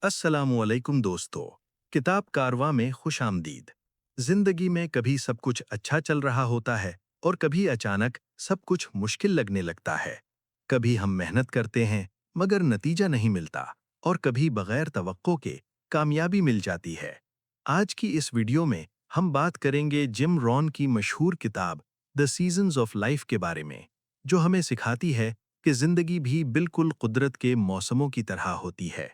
अस्सलामुअलैकुम दोस्तों। किताब कारवां में खुश आमदीद। जिंदगी में कभी सब कुछ अच्छा चल रहा होता है और कभी अचानक सब कुछ मुश्किल लगने लगता है। कभी हम मेहनत करते हैं मगर नतीजा नहीं मिलता और कभी बगैर तवक्को के कामयाबी मिल जाती है। आज की इस वीडियो में हम बात करेंगे जिम रॉन की मशहूर किताब द सीजन्स ऑफ लाइफ के बारे में, जो हमें सिखाती है कि जिंदगी भी बिल्कुल कुदरत के मौसमों की तरह होती है।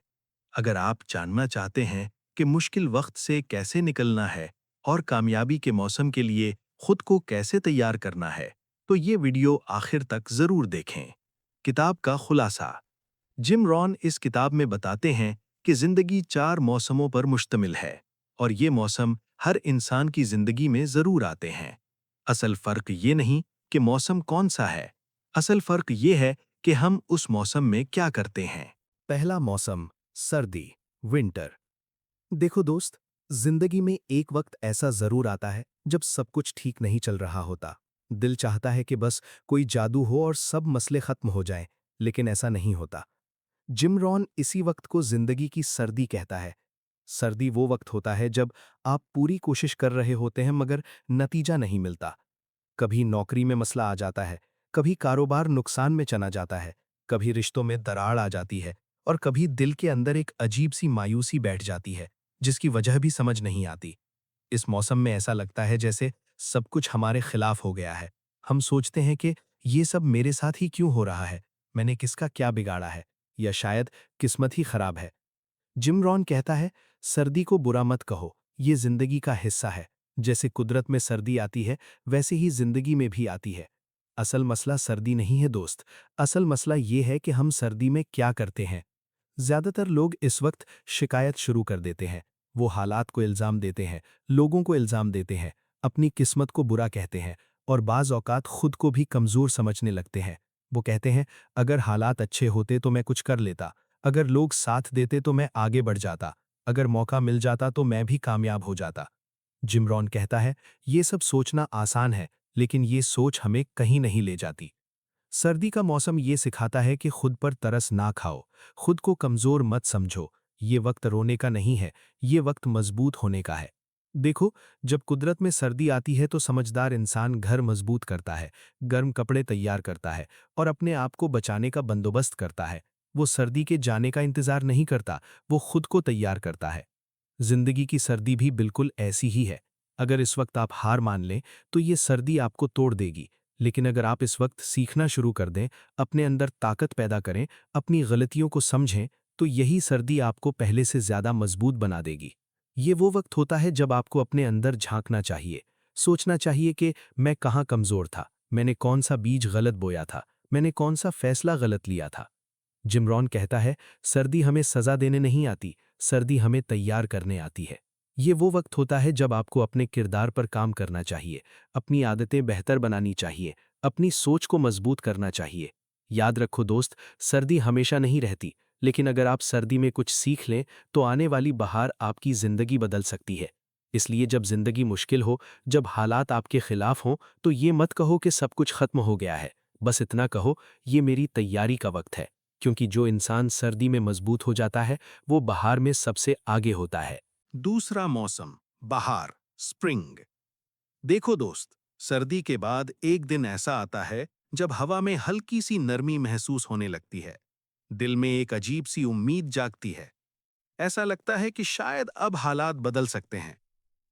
अगर आप जानना चाहते हैं कि मुश्किल वक्त से कैसे निकलना है और कामयाबी के मौसम के लिए खुद को कैसे तैयार करना है, तो ये वीडियो आखिर तक जरूर देखें। किताब का खुलासा। जिम रॉन इस किताब में बताते हैं कि जिंदगी 4 मौसमों पर मुश्तमिल है और ये मौसम हर इंसान की जिंदगी में जरूर आते हैं। असल फर्क ये नहीं कि मौसम कौन सा है, असल फर्क ये है कि हम उस मौसम में क्या करते हैं। पहला मौसम सर्दी, विंटर। देखो दोस्त, जिंदगी में एक वक्त ऐसा जरूर आता है जब सब कुछ ठीक नहीं चल रहा होता। दिल चाहता है कि बस कोई जादू हो और सब मसले खत्म हो जाएं, लेकिन ऐसा नहीं होता। जिम रॉन इसी वक्त को जिंदगी की सर्दी कहता है। सर्दी वो वक्त होता है जब आप पूरी कोशिश कर रहे होते हैं मगर नतीजा नहीं मिलता। कभी नौकरी में मसला आ जाता है, कभी कारोबार नुकसान में चला जाता है, कभी रिश्तों में दरार आ जाती है और कभी दिल के अंदर एक अजीब सी मायूसी बैठ जाती है, जिसकी वजह भी समझ नहीं आती। इस मौसम में ऐसा लगता है जैसे सब कुछ हमारे खिलाफ हो गया है। हम सोचते हैं कि ये सब मेरे साथ ही क्यों हो रहा है, मैंने किसका क्या बिगाड़ा है, या शायद किस्मत ही खराब है। जिम रॉन कहता है, सर्दी को बुरा मत कहो, ये जिंदगी का हिस्सा है। जैसे कुदरत में सर्दी आती है, वैसे ही जिंदगी में भी आती है। असल मसला सर्दी नहीं है दोस्त, असल मसला ये है कि हम सर्दी में क्या करते हैं। ज्यादातर लोग इस वक्त शिकायत शुरू कर देते हैं। वो हालात को इल्जाम देते हैं, लोगों को इल्जाम देते हैं, अपनी किस्मत को बुरा कहते हैं और बाज औकात खुद को भी कमजोर समझने लगते हैं। वो कहते हैं, अगर हालात अच्छे होते तो मैं कुछ कर लेता, अगर लोग साथ देते तो मैं आगे बढ़ जाता, अगर मौका मिल जाता तो मैं भी कामयाब हो जाता। जिम रॉन कहता है, ये सब सोचना आसान है, लेकिन ये सोच हमें कहीं नहीं ले जाती। सर्दी का मौसम ये सिखाता है कि खुद पर तरस ना खाओ, खुद को कमजोर मत समझो। ये वक्त रोने का नहीं है, ये वक्त मजबूत होने का है। देखो, जब कुदरत में सर्दी आती है तो समझदार इंसान घर मजबूत करता है, गर्म कपड़े तैयार करता है और अपने आप को बचाने का बंदोबस्त करता है। वो सर्दी के जाने का इंतजार नहीं करता, वो खुद को तैयार करता है। जिंदगी की सर्दी भी बिल्कुल ऐसी ही है। अगर इस वक्त आप हार मान लें तो ये सर्दी आपको तोड़ देगी, लेकिन अगर आप इस वक्त सीखना शुरू कर दें, अपने अंदर ताकत पैदा करें, अपनी गलतियों को समझें, तो यही सर्दी आपको पहले से ज्यादा मजबूत बना देगी। ये वो वक्त होता है जब आपको अपने अंदर झांकना चाहिए, सोचना चाहिए कि मैं कहाँ कमजोर था, मैंने कौन सा बीज गलत बोया था, मैंने कौन सा फैसला गलत लिया था। जिमरॉन कहता है, सर्दी हमें सजा देने नहीं आती, सर्दी हमें तैयार करने आती है। ये वो वक्त होता है जब आपको अपने किरदार पर काम करना चाहिए, अपनी आदतें बेहतर बनानी चाहिए, अपनी सोच को मजबूत करना चाहिए। याद रखो दोस्त, सर्दी हमेशा नहीं रहती, लेकिन अगर आप सर्दी में कुछ सीख लें तो आने वाली बहार आपकी जिंदगी बदल सकती है। इसलिए जब जिंदगी मुश्किल हो, जब हालात आपके खिलाफ हों, तो ये मत कहो कि सब कुछ खत्म हो गया है। बस इतना कहो, ये मेरी तैयारी का वक्त है। क्योंकि जो इंसान सर्दी में मजबूत हो जाता है, वो बहार में सबसे आगे होता है। दूसरा मौसम, बहार, स्प्रिंग। देखो दोस्त, सर्दी के बाद एक दिन ऐसा आता है जब हवा में हल्की सी नरमी महसूस होने लगती है। दिल में एक अजीब सी उम्मीद जागती है। ऐसा लगता है कि शायद अब हालात बदल सकते हैं।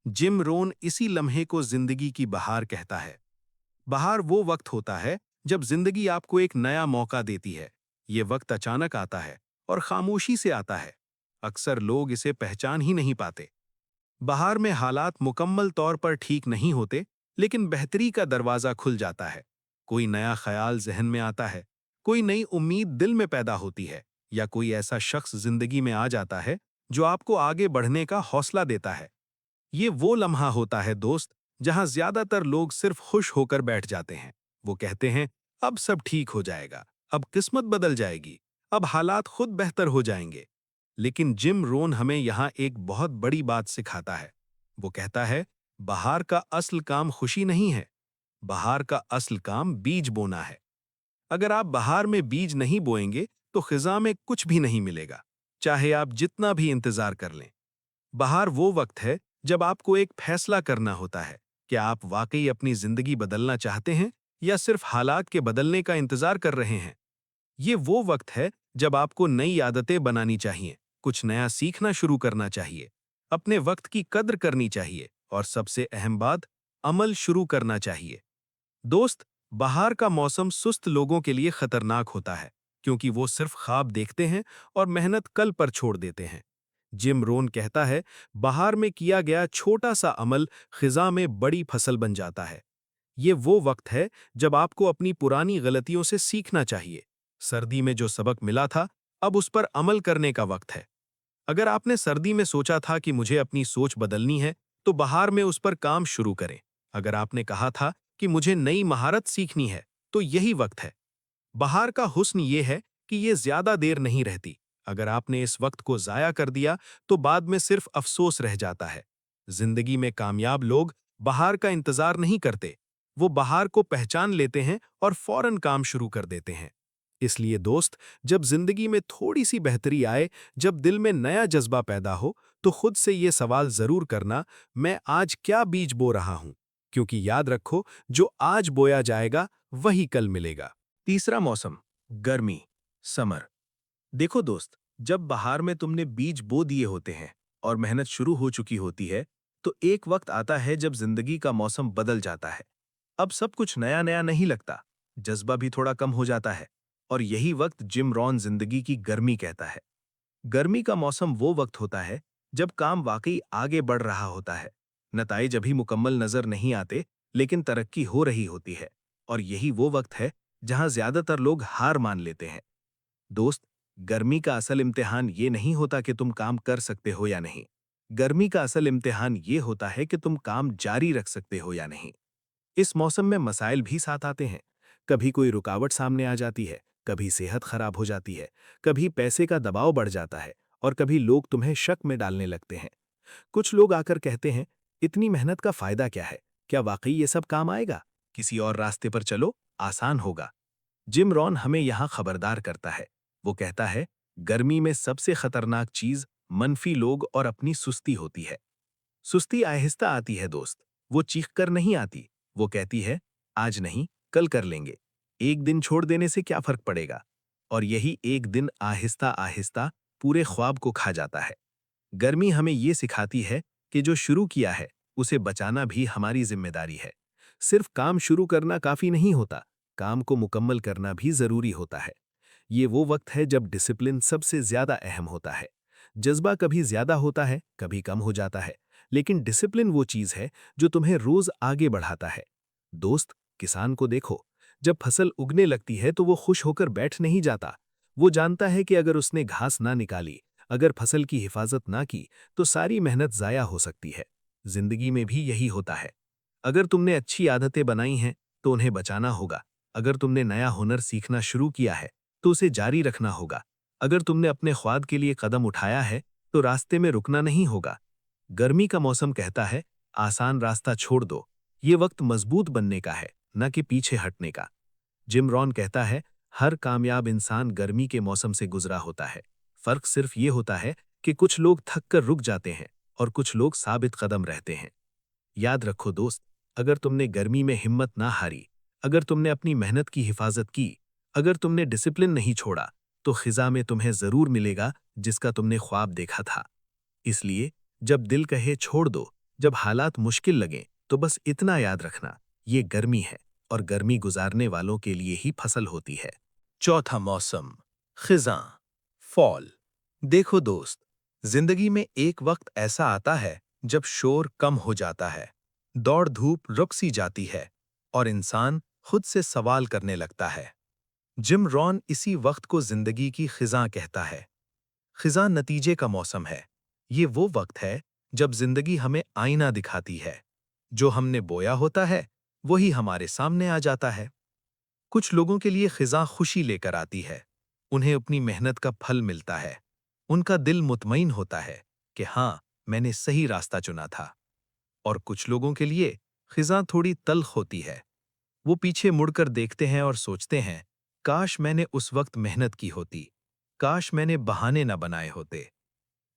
जिम रोन इसी लम्हे को जिंदगी की बहार कहता है। बहार वो वक्त होता है जब जिंदगी आपको एक नया मौका देती है। ये वक्त अचानक आता है और खामोशी से आता है। अक्सर लोग इसे पहचान ही नहीं पाते। बहार में हालात मुकम्मल तौर पर ठीक नहीं होते, लेकिन बेहतरी का दरवाजा खुल जाता है। कोई नया ख्याल जहन में आता है, कोई नई उम्मीद दिल में पैदा होती है, या कोई ऐसा शख्स जिंदगी में आ जाता है जो आपको आगे बढ़ने का हौसला देता है। ये वो लम्हा होता है दोस्त, जहां ज्यादातर लोग सिर्फ खुश होकर बैठ जाते हैं। वो कहते हैं, अब सब ठीक हो जाएगा, अब किस्मत बदल जाएगी, अब हालात खुद बेहतर हो जाएंगे। लेकिन जिम रोन हमें यहाँ एक बहुत बड़ी बात सिखाता है। वो कहता है, बहार का असल काम खुशी नहीं है, बहार का असल काम बीज बोना है। अगर आप बहार में बीज नहीं बोएंगे तो खिजा में कुछ भी नहीं मिलेगा। चाहे आप जितना भी इंतजार कर लें। बहार वो वक्त है जब आपको एक फैसला करना होता है। क्या आप वाकई अपनी जिंदगी बदलना चाहते हैं या सिर्फ हालात के बदलने का इंतजार कर रहे हैं? ये वो वक्त है जब आपको नई आदतें बनानी चाहिए, कुछ नया सीखना शुरू करना चाहिए, अपने वक्त की कद्र करनी चाहिए और सबसे अहम बात, अमल शुरू करना चाहिए। दोस्त, बहार का मौसम सुस्त लोगों के लिए खतरनाक होता है क्योंकि वो सिर्फ ख्वाब देखते हैं और मेहनत कल पर छोड़ देते हैं। जिम रोन कहता है, बहार में किया गया छोटा सा अमल खिजा में बड़ी फसल बन जाता है। ये वो वक्त है जब आपको अपनी पुरानी गलतियों से सीखना चाहिए। सर्दी में जो सबक मिला था, अब उस पर अमल करने का वक्त है। अगर आपने सर्दी में सोचा था कि मुझे अपनी सोच बदलनी है, तो बहार में उस पर काम शुरू करें। अगर आपने कहा था कि मुझे नई महारत सीखनी है, तो यही वक्त है। बहार का हुस्न ये है कि ये ज्यादा देर नहीं रहती। अगर आपने इस वक्त को जाया कर दिया, तो बाद में सिर्फ अफसोस रह जाता है। जिंदगी में कामयाब लोग बहार का इंतजार नहीं करते। वो बहार को पहचान लेते हैं और फौरन काम शुरू कर देते हैं। इसलिए दोस्त, जब जिंदगी में थोड़ी सी बेहतरी आए, जब दिल में नया जज्बा पैदा हो, तो खुद से ये सवाल जरूर करना, मैं आज क्या बीज बो रहा हूं? क्योंकि याद रखो, जो आज बोया जाएगा वही कल मिलेगा। तीसरा मौसम, गर्मी, समर। देखो दोस्त, जब बहार में तुमने बीज बो दिए होते हैं और मेहनत शुरू हो चुकी होती है, तो एक वक्त आता है जब जिंदगी का मौसम बदल जाता है। अब सब कुछ नया नया नहीं लगता, जज्बा भी थोड़ा कम हो जाता है। और यही वक्त जिम रॉन जिंदगी की गर्मी कहता है। गर्मी का मौसम वो वक्त होता है जब काम वाकई आगे बढ़ रहा होता है। नताइज अभी मुकम्मल नजर नहीं आते, लेकिन तरक्की हो रही होती है। और यही वो वक्त है जहां ज्यादातर लोग हार मान लेते हैं। दोस्त, गर्मी का असल इम्तिहान ये नहीं होता कि तुम काम कर सकते हो या नहीं। गर्मी का असल इम्तिहान ये होता है कि तुम काम जारी रख सकते हो या नहीं। इस मौसम में मसाइल भी साथ आते हैं। कभी कोई रुकावट सामने आ जाती है, कभी सेहत खराब हो जाती है, कभी पैसे का दबाव बढ़ जाता है और कभी लोग तुम्हें शक में डालने लगते हैं। कुछ लोग आकर कहते हैं, इतनी मेहनत का फायदा क्या है? क्या वाकई ये सब काम आएगा? किसी और रास्ते पर चलो, आसान होगा। जिम रॉन हमें यहाँ खबरदार करता है। वो कहता है, गर्मी में सबसे खतरनाक चीज मनफी लोग और अपनी सुस्ती होती है। सुस्ती आहिस्ता आती है दोस्त, वो चीख कर नहीं आती। वो कहती है, आज नहीं, कल कर लेंगे। एक दिन छोड़ देने से क्या फर्क पड़ेगा? और यही एक दिन आहिस्ता आहिस्ता पूरे ख्वाब को खा जाता है। गर्मी हमें ये सिखाती है कि जो शुरू किया है, उसे बचाना भी हमारी जिम्मेदारी है। सिर्फ काम शुरू करना काफी नहीं होता, काम को मुकम्मल करना भी जरूरी होता है। ये वो वक्त है जब डिसिप्लिन सबसे ज्यादा अहम होता है। जज्बा कभी ज्यादा होता है, कभी कम हो जाता है, लेकिन डिसिप्लिन वो चीज है जो तुम्हें रोज आगे बढ़ाता है। दोस्त, किसान को देखो, जब फसल उगने लगती है तो वो खुश होकर बैठ नहीं जाता। वो जानता है कि अगर उसने घास ना निकाली, अगर फसल की हिफाजत ना की, तो सारी मेहनत जाया हो सकती है। जिंदगी में भी यही होता है। अगर तुमने अच्छी आदतें बनाई हैं, तो उन्हें बचाना होगा। अगर तुमने नया हुनर सीखना शुरू किया है, तो उसे जारी रखना होगा। अगर तुमने अपने ख्वाब के लिए कदम उठाया है, तो रास्ते में रुकना नहीं होगा। गर्मी का मौसम कहता है, आसान रास्ता छोड़ दो। ये वक्त मजबूत बनने का है, न कि पीछे हटने का। जिम रॉन कहता है, हर कामयाब इंसान गर्मी के मौसम से गुजरा होता है। फर्क सिर्फ ये होता है कि कुछ लोग थक कर रुक जाते हैं और कुछ लोग साबित कदम रहते हैं। याद रखो दोस्त, अगर तुमने गर्मी में हिम्मत ना हारी, अगर तुमने अपनी मेहनत की हिफाजत की, अगर तुमने डिसिप्लिन नहीं छोड़ा, तो खिजा में तुम्हें जरूर मिलेगा जिसका तुमने ख्वाब देखा था। इसलिए जब दिल कहे छोड़ दो, जब हालात मुश्किल लगें, तो बस इतना याद रखना, ये गर्मी है और गर्मी गुजारने वालों के लिए ही फसल होती है। चौथा मौसम, खिजा, फॉल। देखो दोस्त, जिंदगी में एक वक्त ऐसा आता है जब शोर कम हो जाता है, दौड़ धूप रुक सी जाती है और इंसान खुद से सवाल करने लगता है। जिम रॉन इसी वक्त को जिंदगी की खिजा कहता है। खिजा नतीजे का मौसम है। ये वो वक्त है जब जिंदगी हमें आईना दिखाती है। जो हमने बोया होता है, वही हमारे सामने आ जाता है। कुछ लोगों के लिए खिजा खुशी लेकर आती है। उन्हें अपनी मेहनत का फल मिलता है। उनका दिल मुतमईन होता है कि हाँ, मैंने सही रास्ता चुना था। और कुछ लोगों के लिए खिजा थोड़ी तल्ख होती है। वो पीछे मुड़कर देखते हैं और सोचते हैं, काश मैंने उस वक्त मेहनत की होती, काश मैंने बहाने न बनाए होते।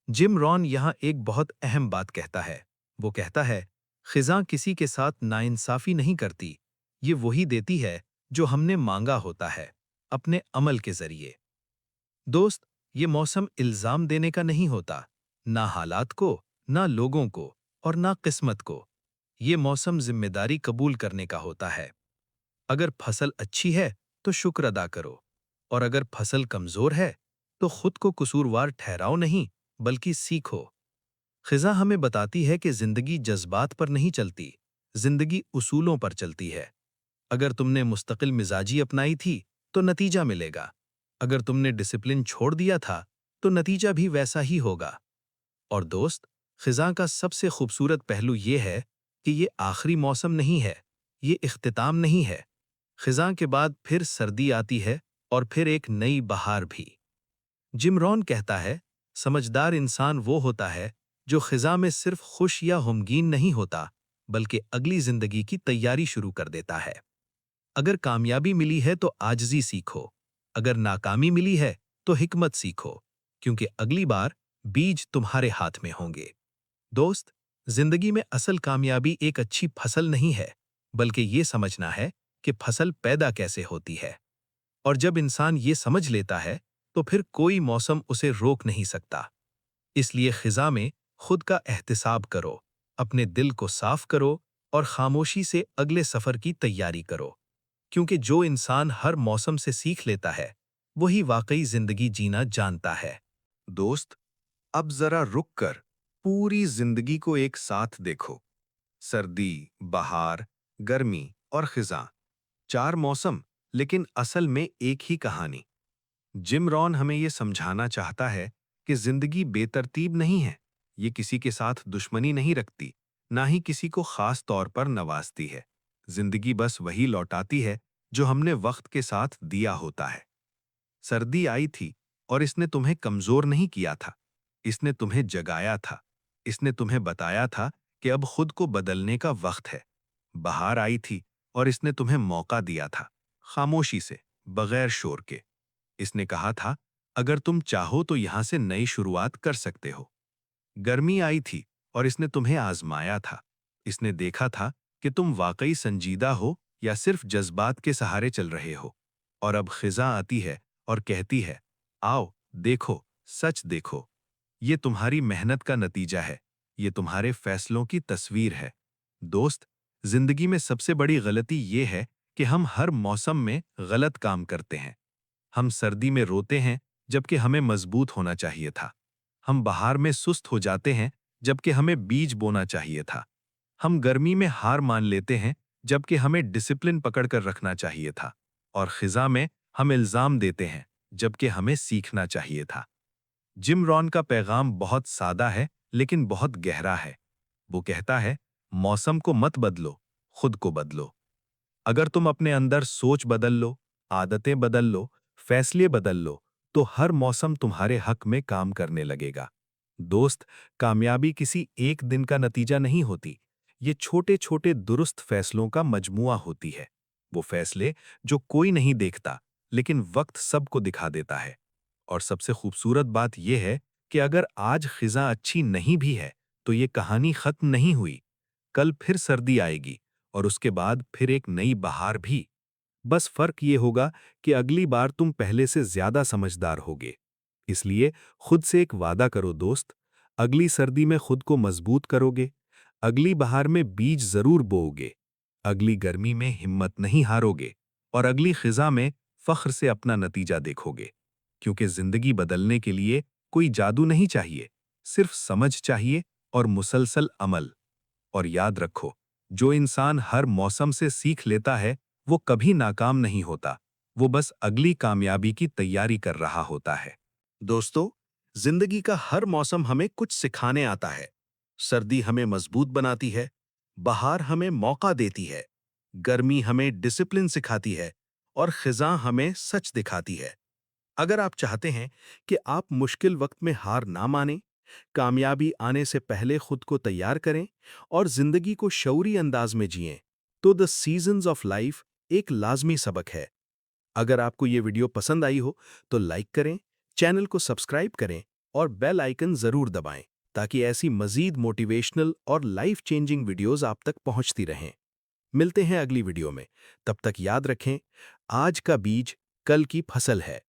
जिम रॉन यहाँ एक बहुत अहम बात कहता है। वो कहता है, खिज़ां किसी के साथ नाइंसाफ़ी नहीं करती। ये वही देती है जो हमने मांगा होता है, अपने अमल के ज़रिए। दोस्त, ये मौसम इल्ज़ाम देने का नहीं होता, ना हालात को, ना लोगों को और ना किस्मत को। ये मौसम ज़िम्मेदारी कबूल करने का होता है। अगर फसल अच्छी है, तो शुक्र अदा करो, और अगर फसल कमज़ोर है, तो खुद को कसूरवार ठहराओ नहीं, बल्कि सीखो। खिज़ा हमें बताती है कि ज़िंदगी जज़्बात पर नहीं चलती, ज़िंदगी उसूलों पर चलती है। अगर तुमने मुस्तकिल मिजाजी अपनाई थी, तो नतीजा मिलेगा। अगर तुमने डिसिप्लिन छोड़ दिया था, तो नतीजा भी वैसा ही होगा। और दोस्त, खिज़ा का सबसे खूबसूरत पहलू ये है कि ये आखिरी मौसम नहीं है, ये इख्तिताम नहीं है। खिज़ा के बाद फिर सर्दी आती है और फिर एक नई बहार भी। जिम रॉन कहता है, समझदार इंसान वो होता है जो खिज़ा में सिर्फ खुश या गमगीन नहीं होता, बल्कि अगली जिंदगी की तैयारी शुरू कर देता है। अगर कामयाबी मिली है तो आजिज़ी सीखो, अगर नाकामी मिली है तो हिकमत सीखो, क्योंकि अगली बार बीज तुम्हारे हाथ में होंगे। दोस्त, जिंदगी में असल कामयाबी एक अच्छी फसल नहीं है, बल्कि ये समझना है कि फसल पैदा कैसे होती है। और जब इंसान ये समझ लेता है, तो फिर कोई मौसम उसे रोक नहीं सकता। इसलिए खिज़ा में खुद का एहतिसाब करो, अपने दिल को साफ करो और खामोशी से अगले सफर की तैयारी करो। क्योंकि जो इंसान हर मौसम से सीख लेता है, वही वाकई जिंदगी जीना जानता है। दोस्त, अब जरा रुक कर पूरी जिंदगी को एक साथ देखो। सर्दी, बहार, गर्मी और खिज़ां, 4 मौसम, लेकिन असल में एक ही कहानी। जिम रॉन हमें ये समझाना चाहता है कि जिंदगी बेतरतीब नहीं है, ये किसी के साथ दुश्मनी नहीं रखती, ना ही किसी को खास तौर पर नवाजती है। जिंदगी बस वही लौटाती है जो हमने वक्त के साथ दिया होता है। सर्दी आई थी और इसने तुम्हें कमजोर नहीं किया था, इसने तुम्हें जगाया था। इसने तुम्हें बताया था कि अब खुद को बदलने का वक्त है। बहार आई थी और इसने तुम्हें मौका दिया था, खामोशी से, बगैर शोर के। इसने कहा था, अगर तुम चाहो तो यहां से नई शुरुआत कर सकते हो। गर्मी आई थी और इसने तुम्हें आजमाया था। इसने देखा था कि तुम वाकई संजीदा हो या सिर्फ जज्बात के सहारे चल रहे हो। और अब खिजा आती है और कहती है, आओ, देखो, सच देखो। ये तुम्हारी मेहनत का नतीजा है, ये तुम्हारे फैसलों की तस्वीर है। दोस्त, जिंदगी में सबसे बड़ी गलती ये है कि हम हर मौसम में गलत काम करते हैं। हम सर्दी में रोते हैं जबकि हमें मजबूत होना चाहिए था। हम बहार में सुस्त हो जाते हैं जबकि हमें बीज बोना चाहिए था। हम गर्मी में हार मान लेते हैं जबकि हमें डिसिप्लिन पकड़कर रखना चाहिए था। और खिजा में हम इल्जाम देते हैं जबकि हमें सीखना चाहिए था। जिम रॉन का पैगाम बहुत सादा है लेकिन बहुत गहरा है। वो कहता है, मौसम को मत बदलो, खुद को बदलो। अगर तुम अपने अंदर सोच बदल लो, आदतें बदल लो, फैसले बदल लो, तो हर मौसम तुम्हारे हक में काम करने लगेगा। दोस्त, कामयाबी किसी एक दिन का नतीजा नहीं होती। ये छोटे छोटे दुरुस्त फैसलों का मजमुआ होती है। वो फैसले जो कोई नहीं देखता, लेकिन वक्त सबको दिखा देता है। और सबसे खूबसूरत बात यह है कि अगर आज खिजा अच्छी नहीं भी है, तो ये कहानी खत्म नहीं हुई। कल फिर सर्दी आएगी और उसके बाद फिर एक नई बहार भी। बस फर्क ये होगा कि अगली बार तुम पहले से ज्यादा समझदार होगे। इसलिए खुद से एक वादा करो दोस्त, अगली सर्दी में खुद को मजबूत करोगे, अगली बहार में बीज जरूर बोओगे, अगली गर्मी में हिम्मत नहीं हारोगे, और अगली खिजा में फख्र से अपना नतीजा देखोगे। क्योंकि जिंदगी बदलने के लिए कोई जादू नहीं चाहिए, सिर्फ समझ चाहिए और मुसलसल अमल। और याद रखो, जो इंसान हर मौसम से सीख लेता है, वो कभी नाकाम नहीं होता। वो बस अगली कामयाबी की तैयारी कर रहा होता है। दोस्तों, जिंदगी का हर मौसम हमें कुछ सिखाने आता है। सर्दी हमें मजबूत बनाती है, बहार हमें मौका देती है, गर्मी हमें डिसिप्लिन सिखाती है और खिजां हमें सच दिखाती है। अगर आप चाहते हैं कि आप मुश्किल वक्त में हार ना मानें, कामयाबी आने से पहले खुद को तैयार करें और जिंदगी को शऊरी अंदाज में जिएं, तो द सीजन्स ऑफ लाइफ एक लाजमी सबक है। अगर आपको ये वीडियो पसंद आई हो तो लाइक करें, चैनल को सब्सक्राइब करें और बेल आइकन जरूर दबाएं ताकि ऐसी मजीद मोटिवेशनल और लाइफ चेंजिंग वीडियोस आप तक पहुंचती रहें। मिलते हैं अगली वीडियो में। तब तक याद रखें, आज का बीज कल की फसल है।